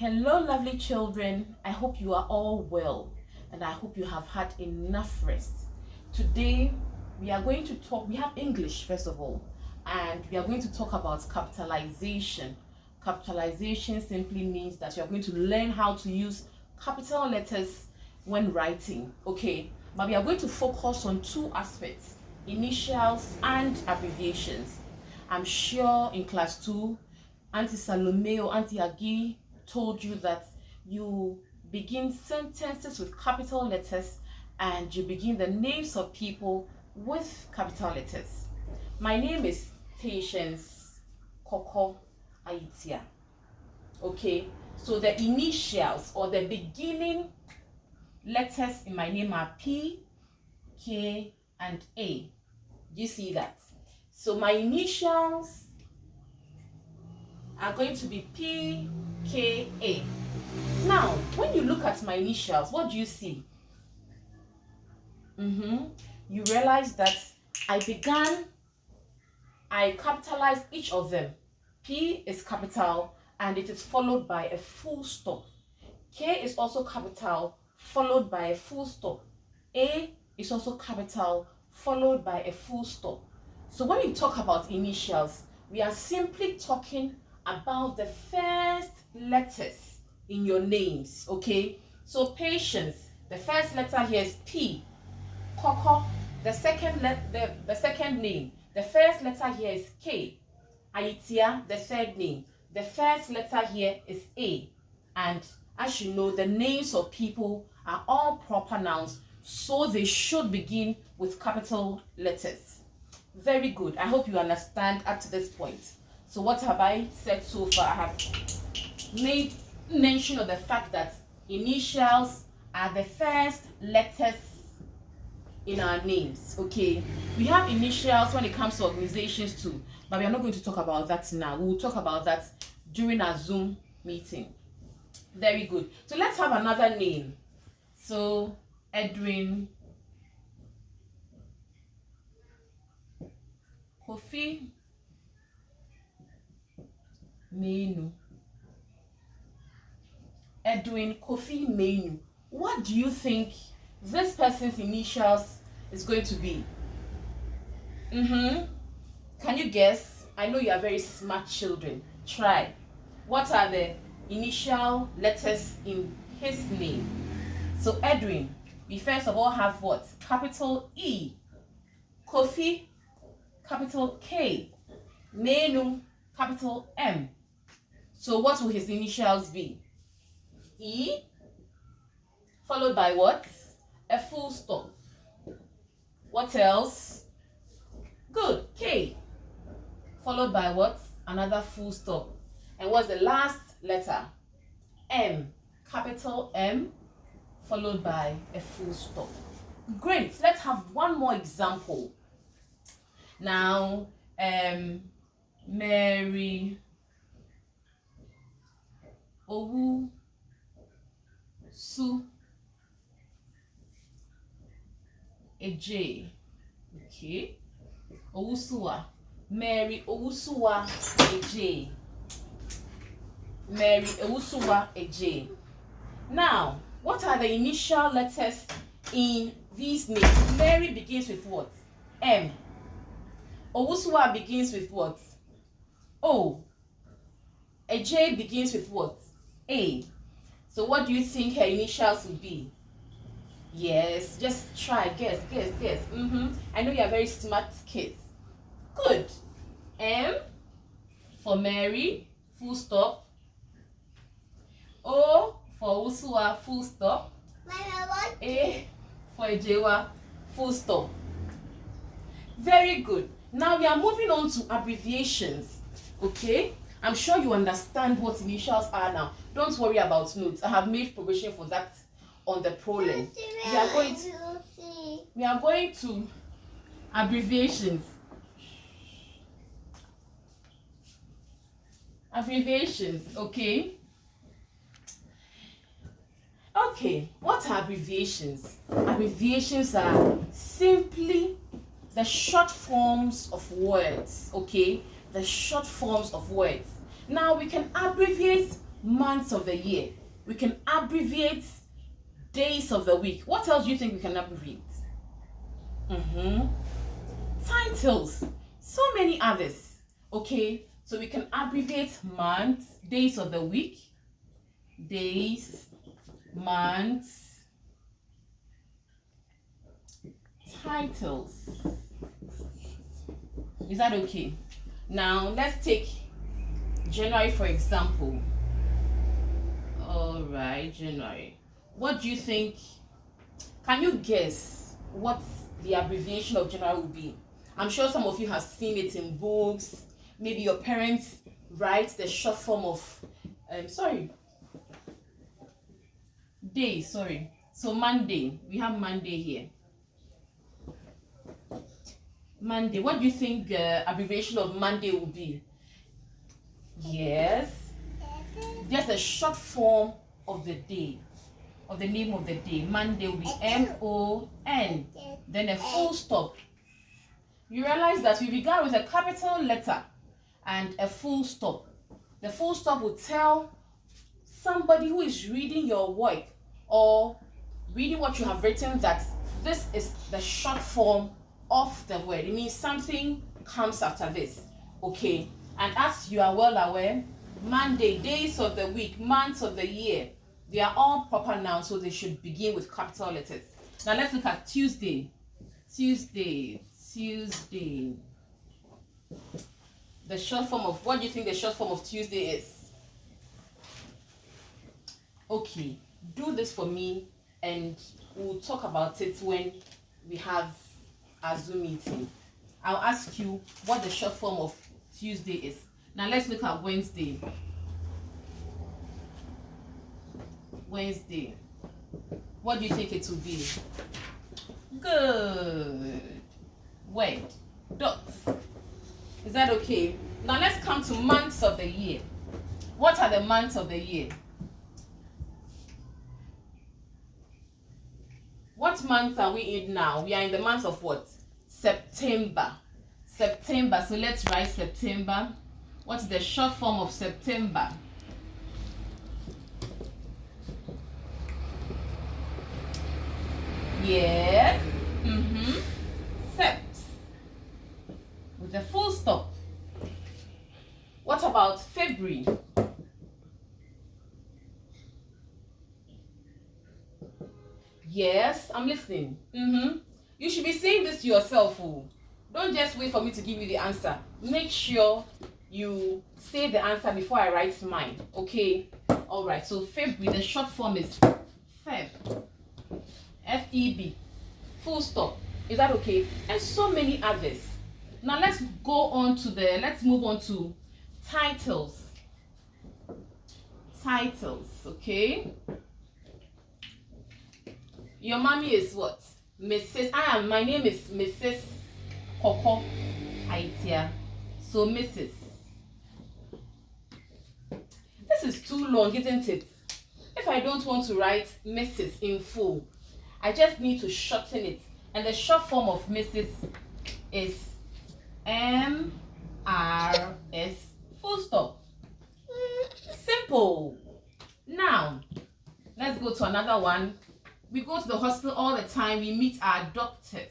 Hello, lovely children. I hope you are all well and I hope you have had enough rest. Today, we are going to talk, we have English first of all, and we are going to talk about capitalization. Capitalization simply means that you are going to learn how to use capital letters when writing, okay? But we are going to focus on two aspects, initials and abbreviations. I'm sure in class 2, Auntie Salome or Auntie Agi told you that you begin sentences with capital letters and you begin the names of people with capital letters. My name is Patience Koko Aitia. Okay, so the initials or the beginning letters in my name are P, K, and A. Do you see that? So my initials are going to be P, K, A. Now, when you look at my initials, what do you see? You realize that I capitalized each of them. P is capital and it is followed by a full stop. K is also capital followed by a full stop. A is also capital followed by a full stop. So when we talk about initials, we are simply talking about the first letters in your names, okay? So Patience, the first letter here is P. Koko, the second name, the first letter here is K. Aitia, the third name, the first letter here is A. And as you know, the names of people are all proper nouns, so they should begin with capital letters. Very good. I hope you understand up to this point. So what have I said so far? I have made mention of the fact that initials are the first letters in our names. Okay, we have initials when it comes to organizations too, but we are not going to talk about that now. We will talk about that during our Zoom meeting. Very good. So let's have another name. So Edwin, Kofi, Menu. Edwin Kofi Menu. What do you think this person's initials is going to be? Can you guess? I know you are very smart children. Try. What are the initial letters in his name? So Edwin, we first of all have what? Capital E. Kofi, capital K. Menu, capital M. So what will his initials be? E, followed by what? A full stop. What else? Good. K, followed by what? Another full stop. And what's the last letter? M, capital M, followed by a full stop. Great. Let's have one more example. Now, Mary, Owu, Su, Eje. Okay. Owusuwa. Mary Owusuwa Eje. Mary Owusuwa Eje. Now, what are the initial letters in these names? Mary begins with what? M. Owusuwa begins with what? O. Eje begins with what? A. So what do you think her initials will be? Yes, just try, guess. I know you are very smart kids. Good. M for Mary, full stop. O for Usua, full stop. A for Ejewa, full stop. Very good. Now we are moving on to abbreviations. Okay? I'm sure you understand what initials are now. Don't worry about notes. I have made provision for that on the proline. We are going to abbreviations. Abbreviations, okay? Okay, what are abbreviations? Abbreviations are simply the short forms of words, okay? The short forms of words. Now we can abbreviate months of the year. We can abbreviate days of the week. What else do you think we can abbreviate? Titles. So many others. Okay, so we can abbreviate months, days of the week, days, months, titles. Is that okay? Now let's take January for example. All right, January. What do you think? Can you guess what the abbreviation of January will be? I'm sure some of you have seen it in books. Maybe your parents write the short form of day. So Monday. We have Monday here. Monday. What do you think the abbreviation of Monday will be? Yes. Just a short form of the day, of the name of the day. Monday will be M-O-N, then a full stop. You realize that we began with a capital letter and a full stop. The full stop will tell somebody who is reading your work or reading what you have written that this is the short form of the word. It means something comes after this. Okay, and as you are well aware, Monday, days of the week, months of the year, they are all proper nouns, so they should begin with capital letters. Now let's look at Tuesday. Tuesday. The short form of, what do you think the short form of Tuesday is? Okay, do this for me and we'll talk about it when we have a Zoom meeting. I'll ask you what the short form of Tuesday is. Now let's look at Wednesday. Wednesday. What do you think it will be? Good. Word. Dots. Is that okay? Now let's come to months of the year. What are the months of the year? What month are we in now? We are in the month of what? September. September. So let's write September. What's the short form of September? Yes. Sept. With a full stop. What about February? Yes, I'm listening. You should be saying this to yourself. Oh. Don't just wait for me to give you the answer. Make sure you say the answer before I write mine. Okay? Alright, so February, the short form is Feb. F-E-B. Full stop. Is that okay? And so many others. Now let's move on to titles. Titles, okay? Your mommy is what? Mrs. My name is Mrs. Koko Aitia. So Mrs. This is too long, isn't it? If I don't want to write Mrs. in full, I just need to shorten it. And the short form of Mrs. is M-R-S full stop. Simple. Now, let's go to another one. We go to the hospital all the time. We meet our doctors.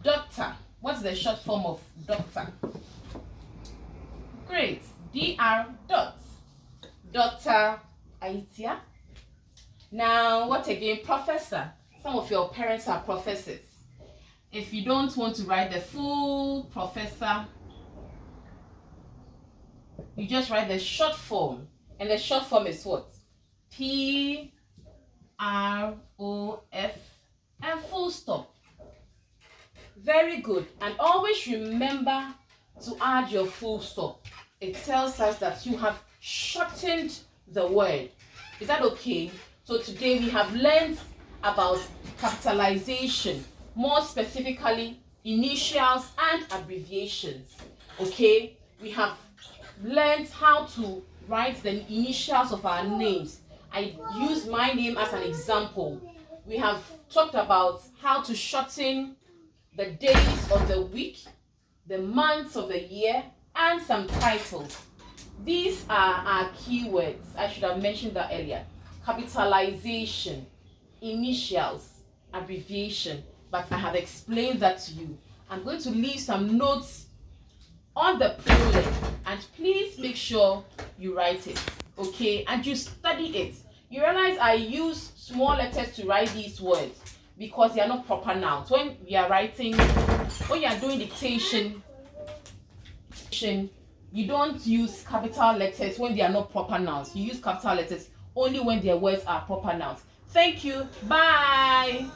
Doctor. What's the short form of doctor? Great. D-R dot. Dr. Aitia. Now, what again? Professor. Some of your parents are professors. If you don't want to write the full professor, you just write the short form. And the short form is what? P-R-O-F and full stop. Very good. And always remember to add your full stop. It tells us that you have shortened the word. Is that okay? So today we have learned about capitalization, more specifically initials and abbreviations. Okay? We have learned how to write the initials of our names. I use my name as an example. We have talked about how to shorten the days of the week, the months of the year, and some titles. These are our keywords. I should have mentioned that earlier. Capitalization, initials, abbreviation, but I have explained that to you. I'm going to leave some notes on the prolog, and please make sure you write it, okay? And you study it. You realize I use small letters to write these words because they are not proper nouns. When you are writing, when you are doing dictation, you don't use capital letters when they are not proper nouns. You use capital letters only when their words are proper nouns. Thank you. Bye.